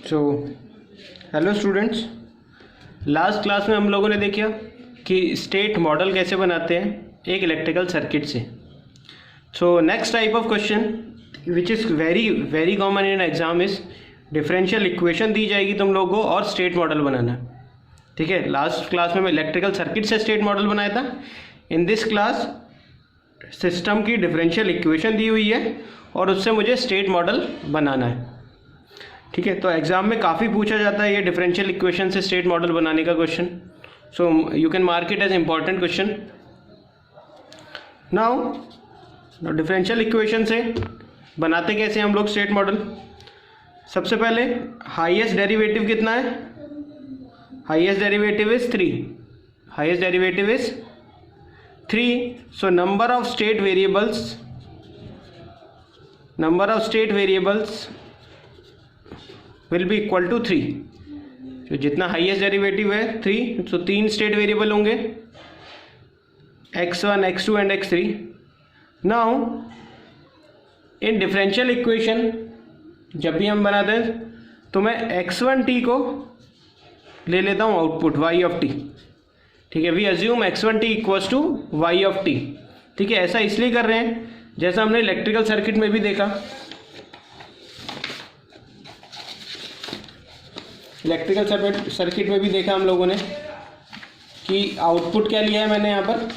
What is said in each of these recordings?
So hello students, last class में हम लोगों ने देखा कि स्टेट मॉडल कैसे बनाते हैं एक इलेक्ट्रिकल सर्किट से। So next type of question which is very very common in exam is differential equation दी जाएगी तुम लोगों को और स्टेट मॉडल बनाना। ठीक है, लास्ट क्लास में मैं इलेक्ट्रिकल सर्किट से स्टेट मॉडल बनाया था। इन दिस क्लास सिस्टम की डिफरेंशियल इक्वेशन दी हुई है और उससे मुझे स्टेट मॉडल बनाना है। ठीक है, तो एग्जाम में काफ़ी पूछा जाता है ये डिफरेंशियल इक्वेशन से स्टेट मॉडल बनाने का question. So you can mark it as important question. Now differential equation से बनाते कैसे हम लोग स्टेट मॉडल। सबसे पहले हाईएस्ट डेरिवेटिव कितना है? Highest derivative is 3। Highest derivative is 3। So number of state variables will be equal to 3। तो जितना हाईएस्ट डेरिवेटिव है 3, तो 3 स्टेट वेरिएबल होंगे x1, x2 and x3। Now in differential equation जब भी हम बनाते हैं तो मैं x1t को ले लेता हूँ आउटपुट y ऑफ t। ठीक है, we assume x1t equals to y of t। ठीक है, ऐसा इसलिए कर रहे हैं जैसा हमने इलेक्ट्रिकल सर्किट में भी देखा। इलेक्ट्रिकल सर्किट में भी देखा हम लोगों ने कि आउटपुट क्या लिया है मैंने यहाँ पर।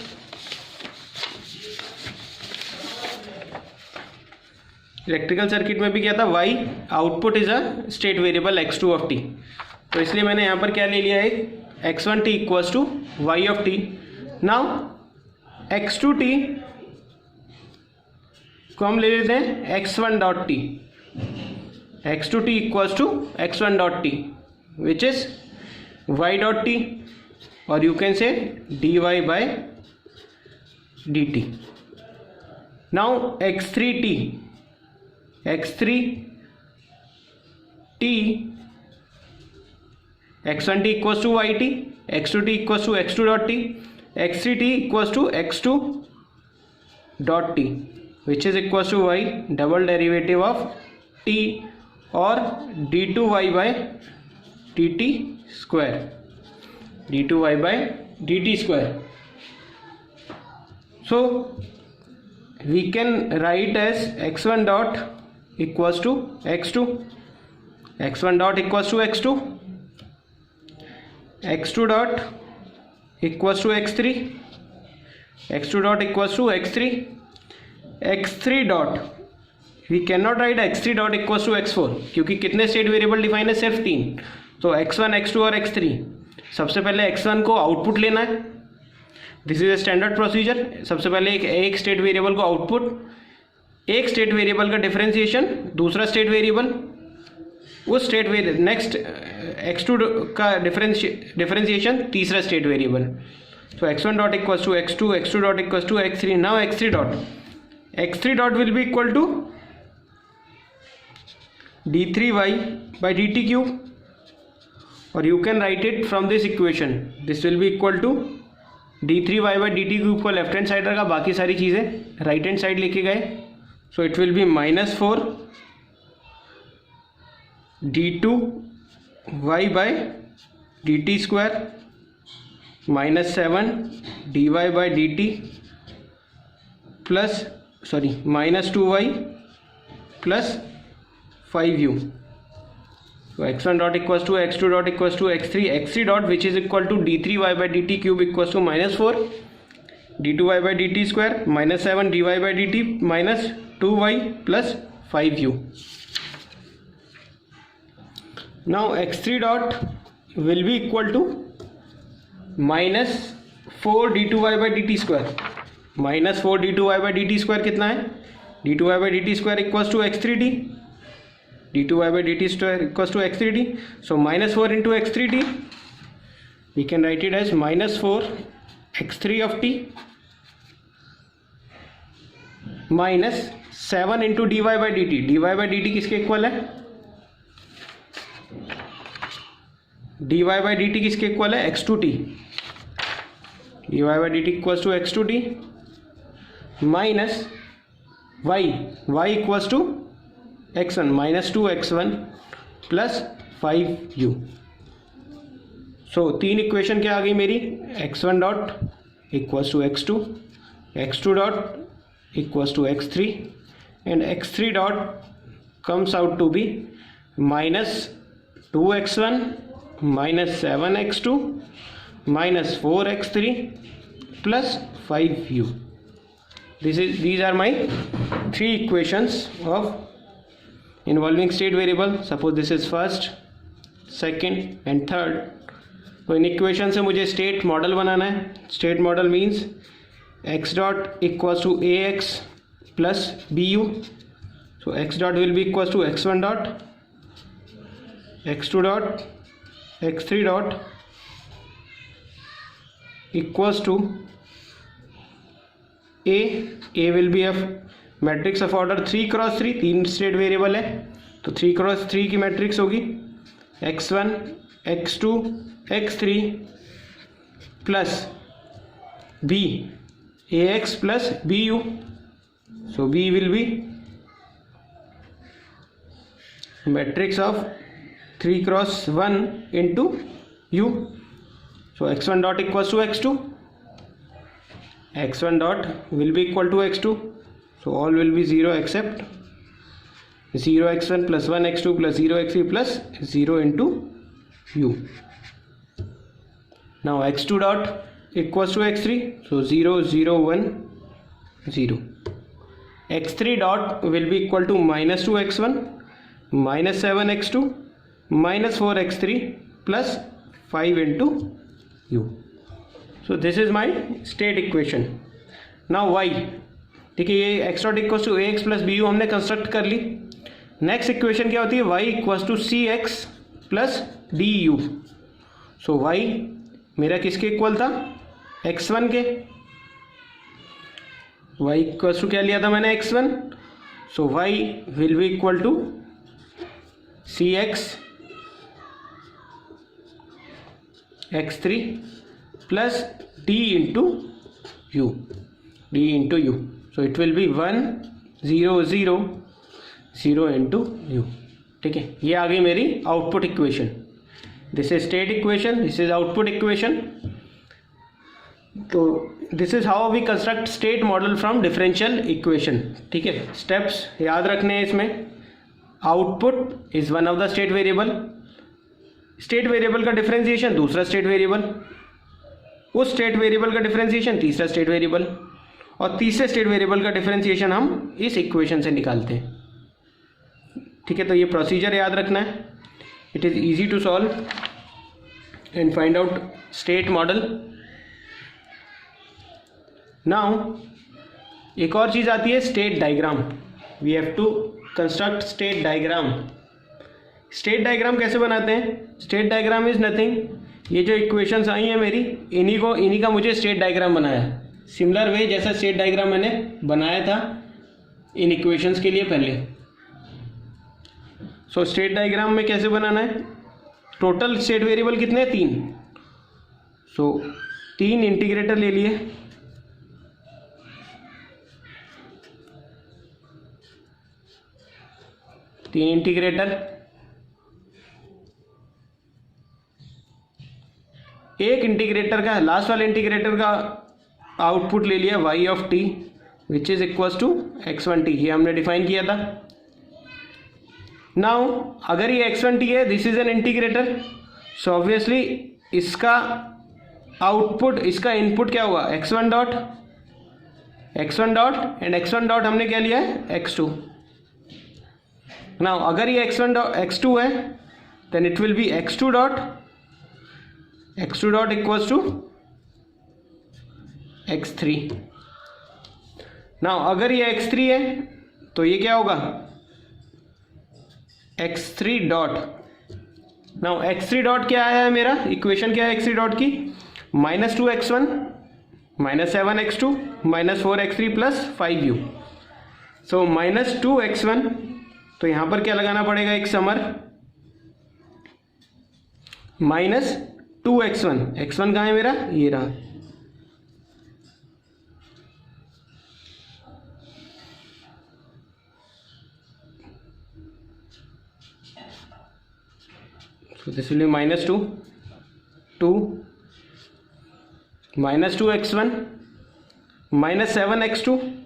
इलेक्ट्रिकल सर्किट में भी क्या था, y output is a state variable x2 of t। तो इसलिए मैंने यहाँ पर क्या ले लिया है, x1t equals to y of t। Now x2t को हम ले लेते हैं x1 dot t। x2t equals to x1 dot t which is y dot t, or you can say dy by dt. Now x3t x1t equals to yt, x2t equals to x2 dot t, x3t equals to x2 dot t, which is equals to y double derivative of t or d2y by dt square, d2y by dt square. So we can write as x1 dot equals to x2, x1 dot equals to x2, x2 dot equals to x3, x2 dot equals to x3, x3 dot we cannot write x3 dot equals to x4 क्योंकि कितने state variable define है, सिर्फ 3। तो x1, x2 और x3। सबसे पहले x1 को output लेना है। This is a standard procedure. सबसे पहले एक स्टेट वेरिएबल को आउटपुट, एक स्टेट वेरिएबल का डिफरेंशिएशन, दूसरा स्टेट वेरिएबल उस स्टेट वेरिएबल नेक्स्ट x2 का डिफरेंशिएशन, तीसरा स्टेट वेरिएबल। तो x1 dot equals to x2, x2 dot equals to x3। Now x3 dot will be equal to d3y by dt cube, or you can write it from this equation. This will be equal to d3y by dt cube को left hand side रखा, बाकी सारी चीज़ें right hand side लेके गए। सो it will B -4 d2y by dt square -7 dy by dt plus -2y plus 5u. So x1 dot equals to x2 dot equals to x3, x3 dot which is equal to d3y by dt cube equals to -4 d2y by dt square -7 dy by dt minus 2y plus 5u. Now x3 dot will be equal to -4 d2y by dt square। -4 d2y by dt square कितना है, d2y by dt square equals to x3d, d2y by dt square equals to x3d. So -4 into x3d, we can write it as -4 x3 of t minus 7 into dy by dt। dy by dt किसके equal है, dy by dt किसके equal है, x2t। dy by dt equals to x2t minus y equals to x1 -2x1 plus 5u। सो तीन equation क्या आ गई मेरी, x1 dot equals to x2, x2 dot equals to x3 and x3 dot comes out to be -2x1 -7x2 -4x3 plus 5u. These are my three equations of involving state variable. Suppose this is first, second and third. तो in equation से मुझे state model बनाना है. State model means x dot equals to ax plus bu. So x dot will be equals to x1 dot, x2 dot, x3 dot equals to a will be a matrix of order 3 cross 3, तीन state variable है तो 3 cross 3 की matrix होगी x1 x2 x3 plus b ax plus bu. So b will be matrix of 3 cross 1 into u. So x1 dot equals to x2, x1 dot will be equal to x2, so all will be 0 except 0 x1 plus 1 x2 plus 0 x3 plus 0 into u. Now x2 dot equals to x3, so 0 0 1 0. x3 dot will be equal to minus 2x1 minus 7x2 minus 4x3 plus 5 into u. So this is my state equation. Now y, ठीक है, ये x dot equals to ax plus bu हमने construct कर ली. Next equation क्या होती है, y equals to cx plus du. So y मेरा किसके इक्वल था, x1 के. y इक्वल्स टू क्या लिया था मैंने, x1. So y will be equal to cx x3 plus d into u, d into u. So it will be 1 0 0 0 into u. ठीक है, ये आ गई मेरी output equation. This is state equation, this is output equation. तो this is how we construct state model from differential equation. ठीक है, steps याद रखने हैं इसमें. Output is one of the state variable. State variable का डिफरेंशिएशन दूसरा state variable, उस स्टेट वेरिएबल का डिफरेंशिएशन तीसरा स्टेट वेरिएबल, और तीसरे स्टेट वेरिएबल का डिफरेंशिएशन हम इस इक्वेशन से निकालते हैं. ठीक है, तो ये प्रोसीजर याद रखना है. It is easy to solve and find out state model. Now एक और चीज़ आती है state diagram. We have to construct state diagram. State diagram कैसे बनाते हैं, स्टेट डायग्राम इज नथिंग, ये जो इक्वेशंस आई हैं मेरी, इन्हीं का मुझे स्टेट डायग्राम बनाया. सिमिलर वे जैसा स्टेट डायग्राम मैंने बनाया था इन इक्वेशंस के लिए पहले. सो स्टेट डायग्राम में कैसे बनाना है, टोटल स्टेट वेरिएबल कितने हैं, 3. सो 3 इंटीग्रेटर ले लिए. तीन इंटीग्रेटर, एक इंटीग्रेटर का लास्ट वाले इंटीग्रेटर का आउटपुट ले लिया y of t which is equals to x1t. ये हमने डिफाइन किया था. नाउ अगर ये x1t है, this is an integrator, so obviously इसका आउटपुट, इसका इनपुट क्या होगा, x1 dot and x1 dot हमने क्या लिया है, x2. नाउ अगर ये x1 डॉट x2 है, then it will be x2 dot equals to x3. Now अगर ये x3 है तो ये क्या होगा, x3 dot. Now x3 dot क्या आया है मेरा, इक्वेशन क्या है x3 डॉट की, -2x1 -7x2 -4x3 plus 5u. सो -2x1, तो यहाँ पर क्या लगाना पड़ेगा, एक समर, -2x1. x1 कहाँ है मेरा, ये रहा. So this will be minus 2, 2, minus 2x1, minus 7x2,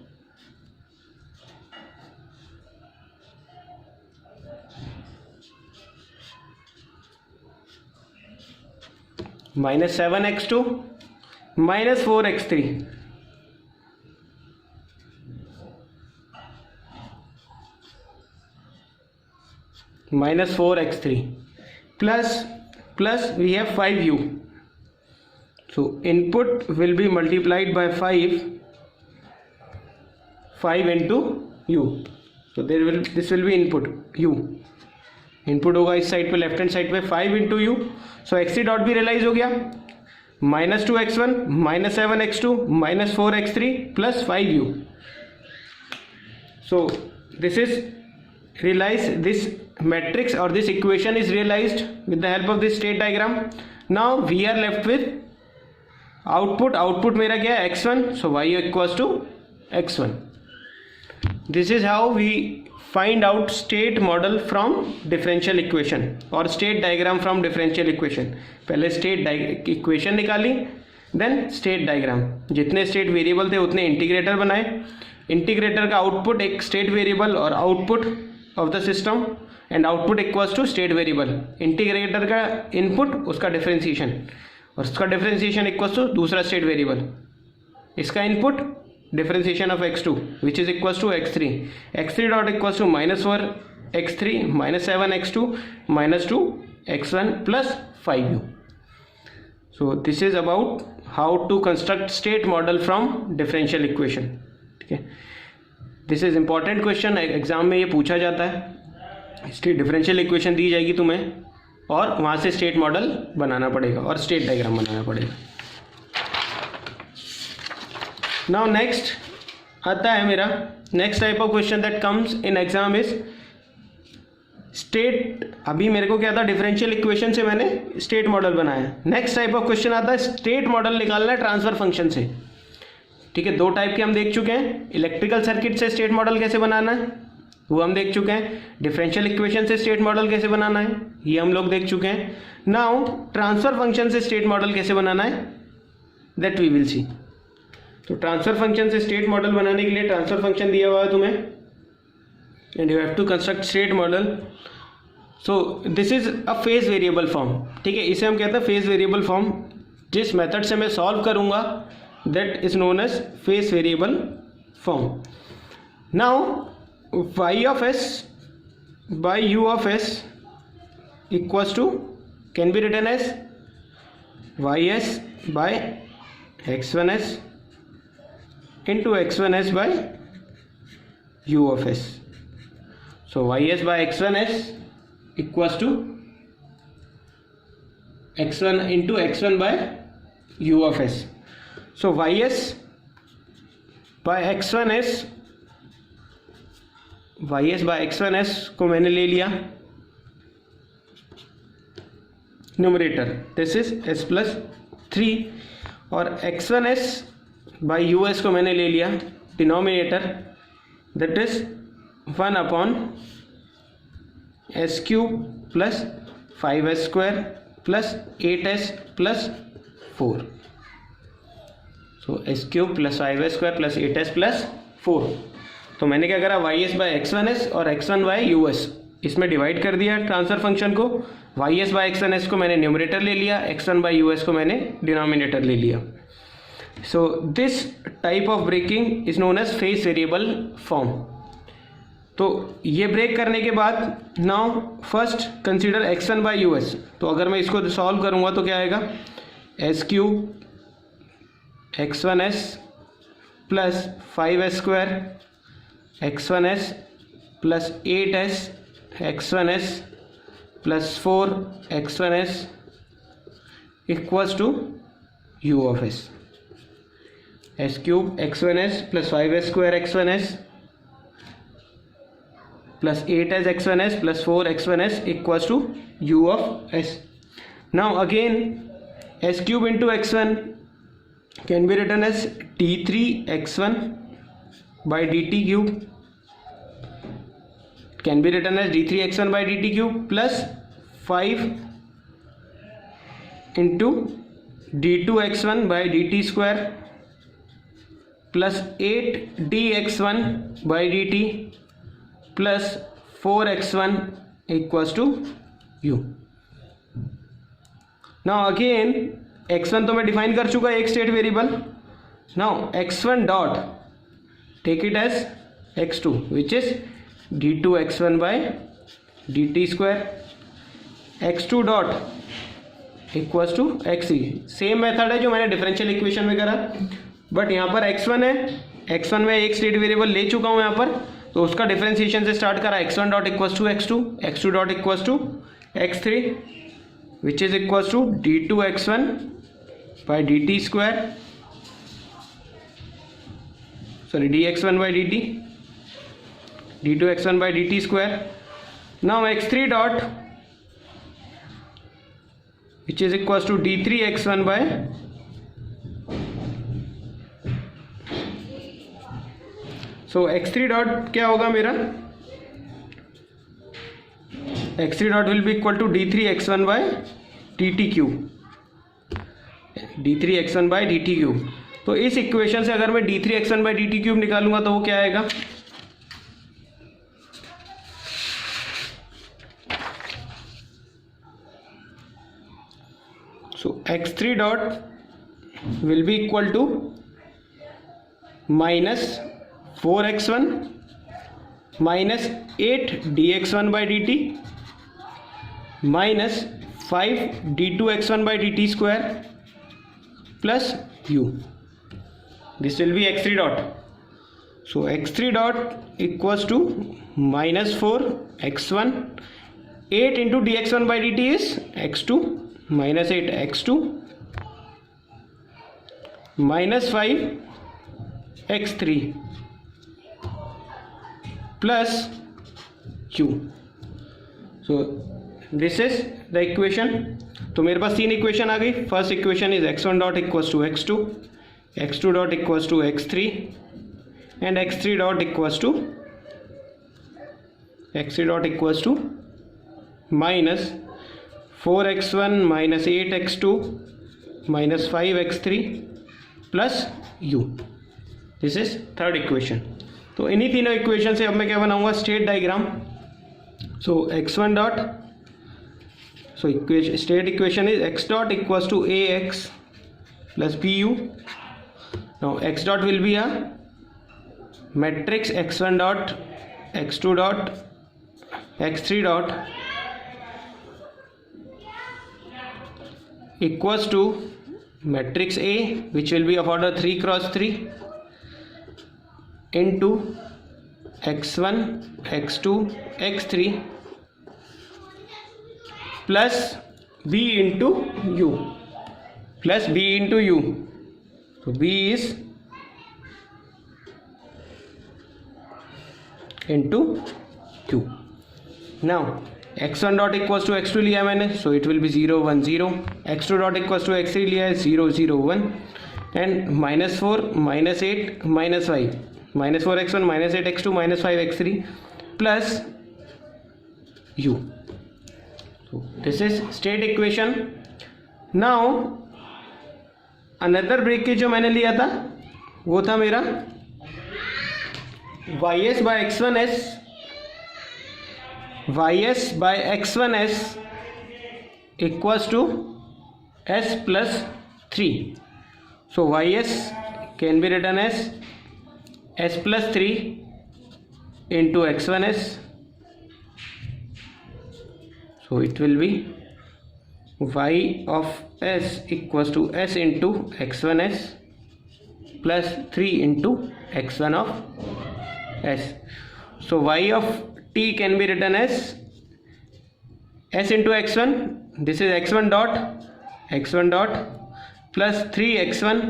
minus 7x2, minus 4x3, minus 4x3, plus we have 5u. So input will be multiplied by 5 into u. So this will be input u. Input होगा इस side पे, left hand side पे 5 into you. So x3 dot भी realise हो गया. Minus 2x1, minus 7x2, minus 4x3 plus 5u. So this is realize this matrix or this equation is realized with the help of this state diagram. Now we are left with output मेरा क्या है x1, so y equals to x1. This is how we find out state model from differential equation or state diagram from differential equation. पहले state equation निकाली, then state diagram. जितने state variable थे उतने integrator बनाए. integrator का output एक state variable और output of the system and output equals to state variable. integrator का input उसका differentiation और उसका differentiation equals to दूसरा state variable. इसका input differentiation of x2 which is equals to x3. x3 dot equals to minus 4 x3 minus 7 x2 minus 2 x1 plus 5u. So this is about how to construct state model from differential equation. ठीक है, this is important question, exam में ये पूछा जाता है. State differential equation दी जाएगी तुम्हें और वहाँ से स्टेट मॉडल बनाना पड़ेगा और स्टेट डायग्राम बनाना पड़ेगा. नाउ नेक्स्ट आता है मेरा next type of question that comes in exam is state. अभी मेरे को क्या था, डिफरेंशियल इक्वेशन से मैंने स्टेट मॉडल बनाया. नेक्स्ट टाइप ऑफ क्वेश्चन आता है स्टेट मॉडल निकालना है ट्रांसफर फंक्शन से. ठीक है, दो टाइप के हम देख चुके हैं. इलेक्ट्रिकल सर्किट से स्टेट मॉडल कैसे बनाना है वो हम देख चुके हैं. डिफरेंशियल इक्वेशन से स्टेट मॉडल कैसे बनाना है ये हम लोग देख चुके हैं. नाउ ट्रांसफर फंक्शन से स्टेट मॉडल कैसे बनाना है दैट वी विल सी. तो ट्रांसफर फंक्शन से स्टेट मॉडल बनाने के लिए ट्रांसफर फंक्शन दिया हुआ है तुम्हें and you have to construct state model. So this is a phase variable form. ठीक है, इसे हम कहते हैं फेज वेरिएबल फॉर्म. जिस मेथड से मैं सॉल्व करूंगा that is known as phase variable form. Now y of s by u of s equals to can be written as ys by x1s into x1s by u of s. So ys by x1s equals to x1 into x1 by u of s. So ys by x1s को मैंने ले लिया numerator, this is s plus 3, और x1s by u S को मैंने ले लिया denominator, that is 1 upon s cube plus 5s square plus 8s plus 4. So s cube plus 5s square plus 8s plus 4. तो मैंने क्या करा, वाई एस बाई x1s और x1 बाई यू एस इसमें डिवाइड कर दिया ट्रांसफर फंक्शन को. Y S by x1s को मैंने न्यूमरेटर ले लिया, x1 बाई यू एस को मैंने डिनोमिनेटर ले लिया. So this type of breaking is known as phase variable form. तो ये ब्रेक करने के बाद now first consider x1 by u s. तो अगर मैं इसको सॉल्व करूँगा तो क्या आएगा, s cube x1s plus 5s square x1s plus 8s x1s plus 4 x1s equals to u of s. s cube x1s plus 5s square x1s plus 8s x1s plus 4 x1s equals to u of s. Now again s cube into x1 can be written as d3 x1 by dt cube, can be written as d3 x1 by dt cube plus 5 into d2x1 by dt² plus 8dx1 by dt plus 4x1 equals to u। Now again x1 तो मैं define कर चुका एक state variable. Now x1 dot take it as x2 which is d2x1 by dt², x2 dot equals to x3। Same method है जो मैंने differential equation में करा, बट यहाँ पर x1 है, x1 में एक स्टेट वेरिएबल ले चुका हूँ यहाँ पर, तो उसका डिफरेंशिएशन से स्टार्ट करा। x1 dot equals to x2, x2 dot equals to x3 which is equals to d2x1 by dt², sorry dx1 by dt, d2x1 by dt²। Now x3 dot which is equals to d3x1 by so x3 dot क्या होगा मेरा, x3 dot will be equal to d3x1 by dt³ d3x1 by dt³। तो इस equation से अगर मैं d3x1 by dt³ निकालूंगा तो वो क्या आएगा, so x3 dot will be equal to minus 4x1 minus 8 dx1 by dt minus 5 d2x1 by dt square plus u. This will be x3 dot. So x3 dot equals to minus 4 x1, 8 into dx1 by dt is x2 minus 8 x2 minus 5 x3 plus q. So this is the equation. तो मेरे पास तीन equation आ गई। First equation is x1 dot equals to x2, x2 dot equals to x3 and x3 dot equals to minus 4x1 minus 8x2 minus 5x3 plus u. This is third equation. तो इन्हीं तीनों equation से अब मैं क्या बनाऊंगा, state diagram. So x1 dot, so state equation is x dot equals to ax plus bu. Now x dot will be a matrix x1 dot, x2 dot, x3 dot equals to matrix A which will be of order 3 cross 3 into x1, x2, x3 plus B into U, plus B into U. So B is into Q. Now x1 dot equals to x2 लिया मैंने, so it will be 0 1 0, x2 dot equals to x3 लिया है 0 0 1 and minus 4 minus 8 minus 5, minus 4x1 minus 8x2 minus 5x3 plus u. This is state equation. Now another breakage जो मैंने लिया था वो था मेरा ys by x1s, ys by x1s equals to s plus 3. So ys can be written as s plus 3 into x1s. So it will be y of s equals to s into x1s plus 3 into x1 of s. So y of t can be written as s into x1, this is x1 dot plus 3x1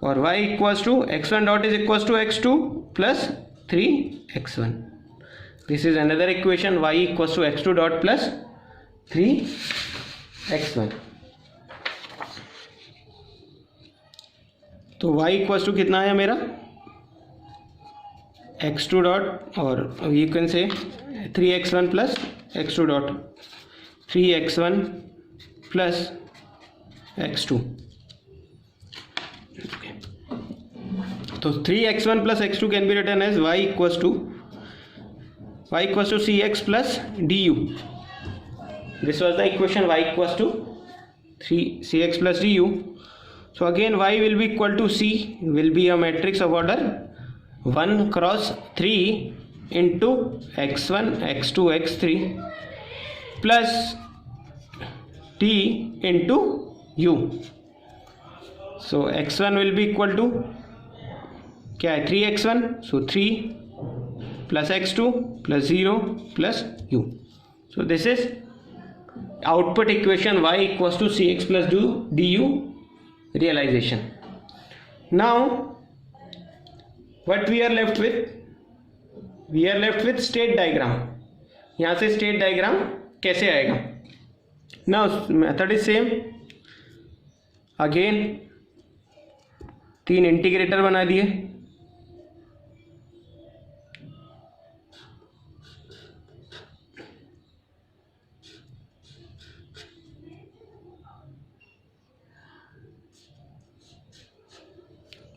और y equals to x1 dot is equals to x2 plus 3x1. This is another equation, y equals to x2 dot plus 3x1. तो y equals to कितना है मेरा, x2 dot और you can say 3x1 plus x2 dot, 3x1 plus x2. Okay. So 3x1 plus x2 can be written as y equals to cx plus du. This was the equation, y equals to 3cx plus du. So again y will be equal to c, will be a matrix of order 1 cross 3 into x1 x2 x3 plus t into u. So x1 will be equal to क्या है 3x1, so 3 plus x2 plus 0 plus u. So this is output equation y equals to cx plus du realization. Now what we are left with? We are left with state diagram. यहाँ से state diagram कैसे आएगा? Now method is same. Again 3 integrator बना दिए.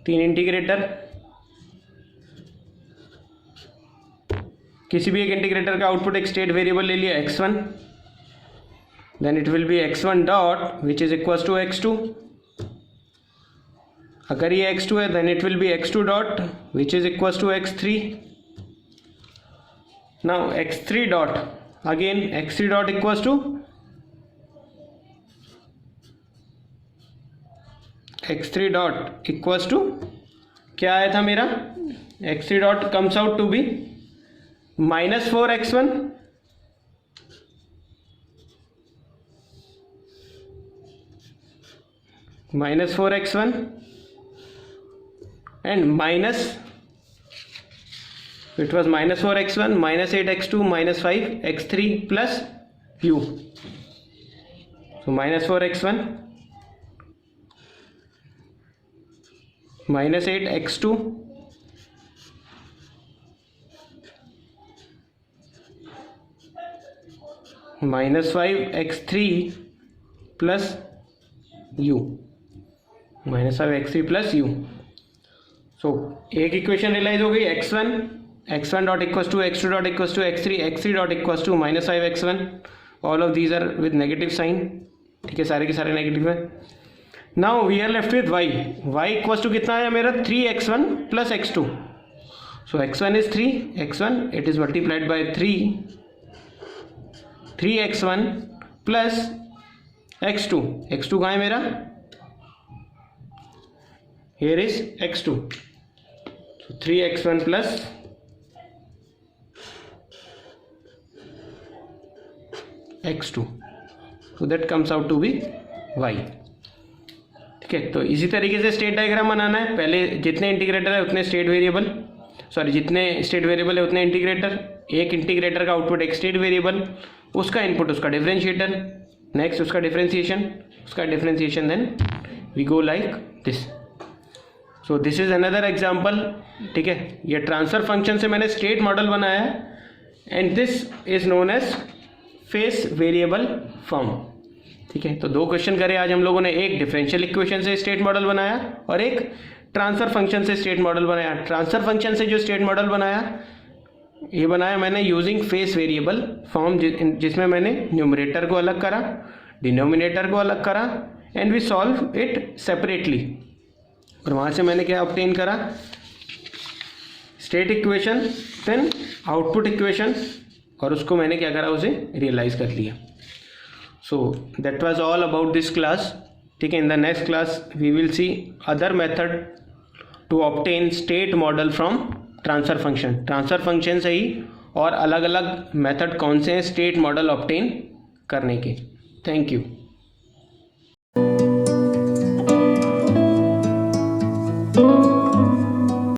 तीन integrator, किसी भी एक इंटीग्रेटर का आउटपुट एक स्टेट वेरिएबल ले लिया x1, then it will be x1 dot which is equals to x2. अगर ये x2 है then it will be x2 dot which is equals to x3. Now x3 dot, again x3 dot equals to x3 dot equals to क्या आया था मेरा? x3 dot comes out to be -4x1 -4x1 and minus, it was -4x1 -8x2 -5x3 plus u. So -4x1 -8x2 -5x3 plus u, -5x3 plus u. So एक equation realise हो गई. x1 dot equals to x2 dot equals to x3 dot equals to -5x1. All of these are with negative sign. ठीक है, सारे के सारे negative है. Now we are left with y equals to कितना आया मेरा? 3x1 plus x2. So x1 is 3, x1 it is multiplied by 3x1 plus x2. x2 कहाँ है मेरा? Here is x2. So 3x1 plus x2. So that comes out to be y. ठीक है, तो इसी तरीके से स्टेट डायग्राम बनाना है. पहले जितने इंटीग्रेटर है उतने स्टेट वेरिएबल, जितने स्टेट वेरिएबल है उतने इंटीग्रेटर. एक इंटीग्रेटर का आउटपुट एक स्टेट वेरिएबल, उसका इनपुट उसका डिफरेंशिएटर, नेक्स्ट उसका differentiation, then we go like this. So this is another example. ठीक है, ये ट्रांसफर फंक्शन से मैंने स्टेट मॉडल बनाया है and this is known as phase variable form. ठीक है, तो 2 क्वेश्चन करे आज हम लोगों ने. एक डिफरेंशियल इक्वेशन से स्टेट मॉडल बनाया और एक ट्रांसफर फंक्शन से स्टेट मॉडल बनाया. ट्रांसफर फंक्शन से जो स्टेट मॉडल बनाया, ये बनाया मैंने यूजिंग फेस वेरिएबल फॉर्म, जिसमें मैंने न्यूमरेटर को अलग करा, डिनोमिनेटर को अलग करा and we solve it separately. और वहाँ से मैंने क्या ऑब्टेन करा? State equation, then output equation, और उसको मैंने क्या करा? उसे रियलाइज कर लिया. So that was all about this class. ठीक है, in the next class we will see other method to obtain state model from transfer function. Transfer function से ही और अलग अलग मेथड कौन से हैं स्टेट मॉडल ऑब्टेन करने के. Thank you.